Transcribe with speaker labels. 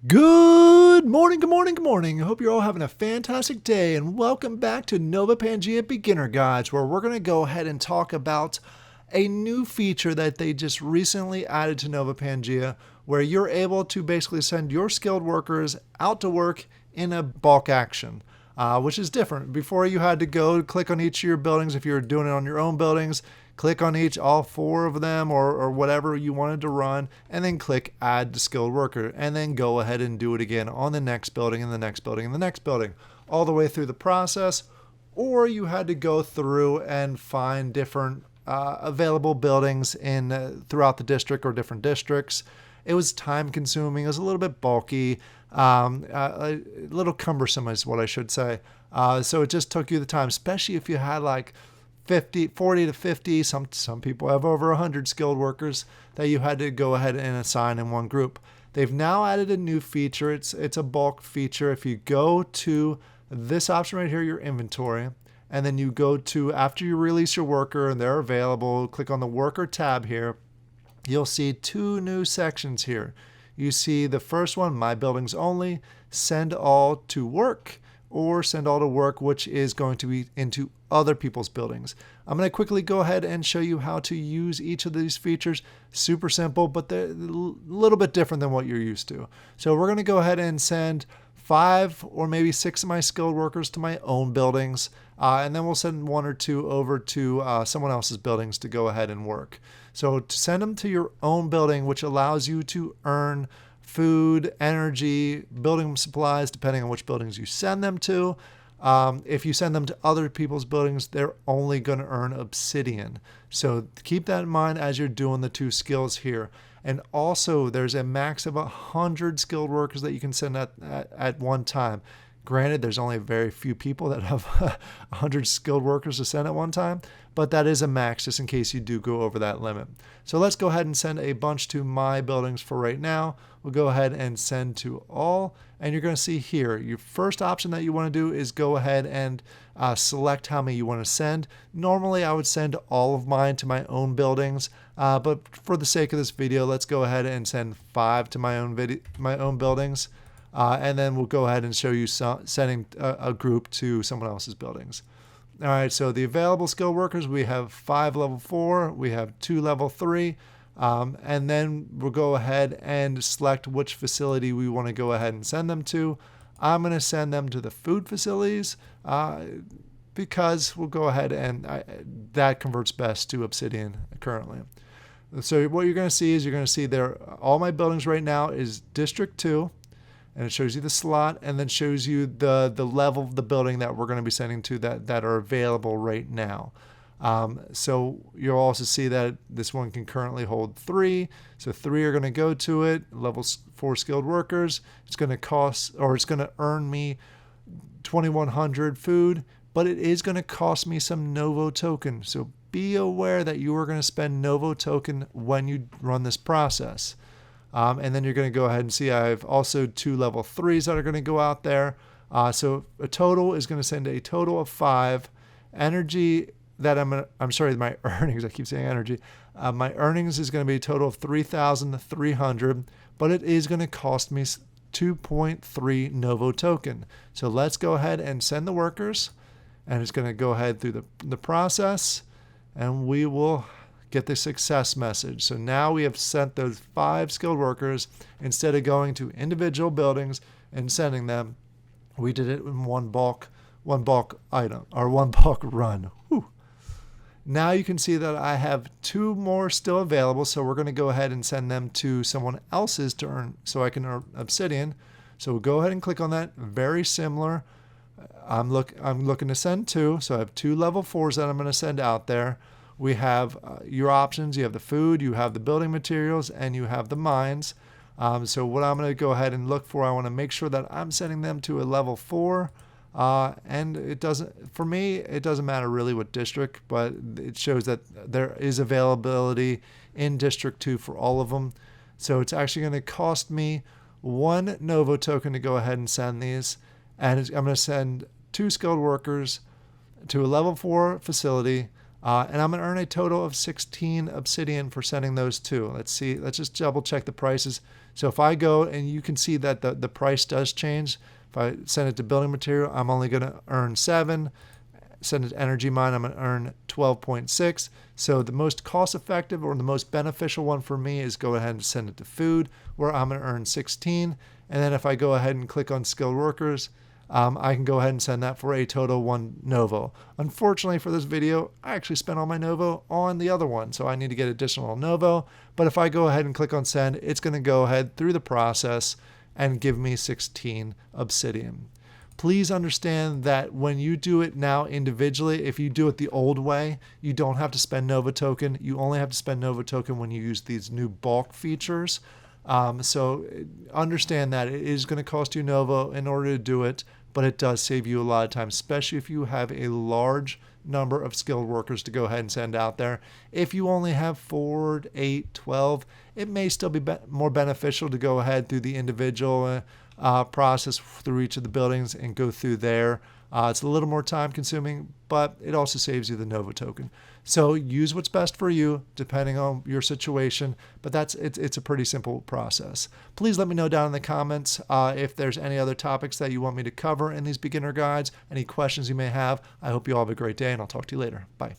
Speaker 1: Good morning, good morning, good morning. I hope you're all having a fantastic day and welcome back to Novopangea Beginner Guides, where we're going to go ahead and talk about a new feature that they just recently added to Novopangea, where you're able to basically send your skilled workers out to work in a bulk action. Which is different. Before you had to go click on each of your buildings. If you were doing it on your own buildings, click on all four of them or whatever you wanted to run, and then click add to skilled worker, and then go ahead and do it again on the next building and the next building and the next building, all the way through the process. Or you had to go through and find different available buildings in throughout the district or different districts. It was time consuming. It was a little bit bulky, a little cumbersome is what I should say. So it just took you the time, especially if you had like 40 to 50. Some people have over 100 skilled workers that you had to go ahead and assign in one group. They've now added a new feature. It's a bulk feature. If you go to this option right here, your inventory, and then you go to, after you release your worker and they're available, click on the worker tab here. You'll see two new sections here. You see the first one, my buildings only, send all to work, or send all to work, which is going to be into other people's buildings. I'm going to quickly go ahead and show you how to use each of these features. Super simple, but they're a little bit different than what you're used to. So we're going to go ahead and send 5 or maybe 6 of my skilled workers to my own buildings, and then we'll send 1 or 2 over to someone else's buildings to go ahead and work. So to send them to your own building, which allows you to earn food, energy, building supplies, depending on which buildings you send them to. If you send them to other people's buildings, they're only going to earn obsidian. So keep that in mind as you're doing the 2 skills here. And also, there's a max of 100 skilled workers that you can send at one time. Granted, there's only very few people that have 100 skilled workers to send at one time, but that is a max just in case you do go over that limit. So let's go ahead and send a bunch to my buildings for right now. We'll go ahead and send to all, and you're going to see here, your first option that you want to do is go ahead and select how many you want to send. Normally, I would send all of mine to my own buildings, but for the sake of this video, let's go ahead and send 5 to my own buildings. And then we'll go ahead and show you sending a group to someone else's buildings. All right, so the available skilled workers, we have 5 level 4, we have 2 level 3, and then we'll go ahead and select which facility we want to go ahead and send them to. I'm going to send them to the food facilities because we'll go ahead and that converts best to obsidian currently. So what you're going to see is all my buildings right now is District 2. And it shows you the slot and then shows you the level of the building that we're going to be sending to that are available right now. So you'll also see that this one can currently hold 3. So 3 are going to go to it. Level 4 skilled workers. It's going to earn me 2,100 food, but it is going to cost me some Novo token. So be aware that you are going to spend Novo token when you run this process. And then you're going to go ahead and see I have also 2 level 3s that are going to go out there. So a total is going to send a total of 5. Energy that my earnings, I keep saying energy. My earnings is going to be a total of 3,300, but it is going to cost me 2.3 Novo token. So let's go ahead and send the workers, and it's going to go ahead through the process, and we will get the success message. So now we have sent those 5 skilled workers. Instead of going to individual buildings and sending them, we did it in one bulk item or one bulk run. Whew. Now you can see that I have 2 more still available. So we're going to go ahead and send them to someone else's to earn, so I can earn obsidian. So we'll go ahead and click on that. Very similar. I'm looking to send 2. So I have 2 level 4s that I'm going to send out there. We have your options. You have the food, you have the building materials, and you have the mines. So what I'm going to go ahead and look for, I want to make sure that I'm sending them to a level 4. And it doesn't matter really what district, but it shows that there is availability in District 2 for all of them. So it's actually going to cost me 1 Novo token to go ahead and send these. And I'm going to send 2 skilled workers to a level 4 facility. And I'm going to earn a total of 16 obsidian for sending those two. Let's see. Let's just double check the prices. So if I go, and you can see that the price does change. If I send it to building material, I'm only going to earn 7. Send it to energy mine, I'm going to earn 12.6. So the most cost effective or the most beneficial one for me is go ahead and send it to food, where I'm going to earn 16. And then if I go ahead and click on skilled workers, I can go ahead and send that for a total 1 Novo. Unfortunately for this video, I actually spent all my Novo on the other one, so I need to get additional Novo. But if I go ahead and click on send, it's going to go ahead through the process and give me 16 obsidian. Please understand that when you do it now individually, if you do it the old way, you don't have to spend Nova token. You only have to spend Nova token when you use these new bulk features. So understand that it is going to cost you Nova in order to do it, but it does save you a lot of time, especially if you have a large number of skilled workers to go ahead and send out there. If you only have 4, 8, 12, it may still be more beneficial to go ahead through the individual process through each of the buildings and go through there. It's a little more time consuming, but it also saves you the Nova token. So use what's best for you depending on your situation, but it's a pretty simple process. Please let me know down in the comments if there's any other topics that you want me to cover in these beginner guides, any questions you may have. I hope you all have a great day, and I'll talk to you later. Bye.